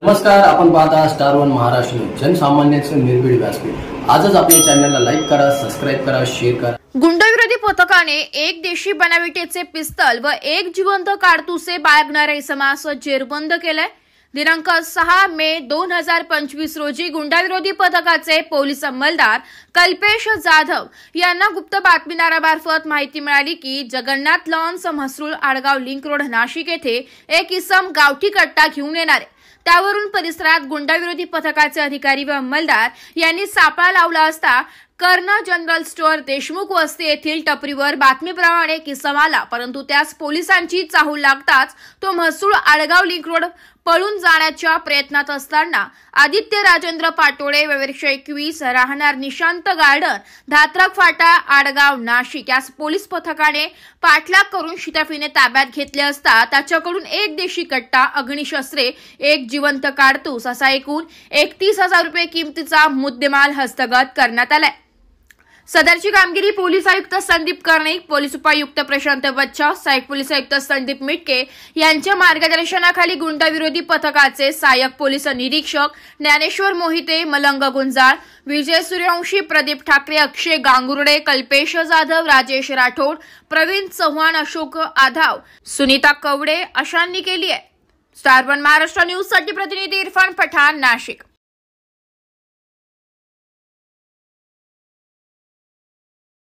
नमस्कार, आपण पाहता स्टार वन महाराष्ट्र न्यूज, जनसामान्यांचं निर्भीड व्यासपीठ। आजच आपल्या चॅनलला लाईक करा, सबस्क्राइब करा, शेअर करा। गुंडविरोधी पथकाने एक देशी बनावटीचे पिस्तल व एक जिवंत कारतुसे बाळगणाऱ्या इसमास जेरबंद केलंय। दिनांक 6 मे 2025 रोजी गुंडाविरोधी पथकाचे पोलीस अंमलदार कल्पेश जाधव यांना गुप्त बातमीदारामार्फत माहिती मिळाली की Jagannath lawns Mhasrul Adgaon link road Nashik येथे एक इसम गावठी कट्टा घेऊन येणार आहे। त्यावरून परिसरात गुंडाविरोधी पथकाचे अधिकारी व अंमलदार यांनी सापळा लावला असता कर्ण जनरल स्टोअर देशमुख वस्ती येथील टपरीवर बातमीप्रमाणे किस्सा आला, परंतु त्यास पोलिसांची चाहूल लागताच तो म्हसरूळ आडगाव लिंक रोड पळून जाण्याच्या प्रयत्नात असताना आदित्य राजेंद्र पाटोळे वर्ष 21 राहणार निशांत गार्डन धात्रक फाटा आडगाव नाशिक यास पोलीस पथकाने पाठलाग करून शिताफीने ताब्यात घेतले असता त्याच्याकडून एक देशी कट्टा, अग्निशस्त्रे, एक जिवंत कारतूस असा एकूण 31,000 रुपये किमतीचा मुद्देमाल हस्तगत करण्यात आलाय। सदरची कामगिरी पोलीस आयुक्त संदीप कर्णिक, पोलीस उपायुक्त प्रशांत बच्चा, सहाय्यक पोलीस आयुक्त संदीप मिटके यांच्या मार्गदर्शनाखाली गुंडाविरोधी पथकाचे सहाय्यक पोलीस निरीक्षक ज्ञानेश्वर मोहिते, मलंग गुंजाळ, विजय सूर्यवंशी, प्रदीप ठाकरे, अक्षय गांगुर्डे, कल्पेश जाधव, राजेश राठोड, प्रवीण चव्हाण, अशोक आधाव, सुनीता कवडे अशांनी केली आहे। स्टार वन महाराष्ट्र न्यूज साठी प्रतिनिधी इरफान पठाण, नाशिक।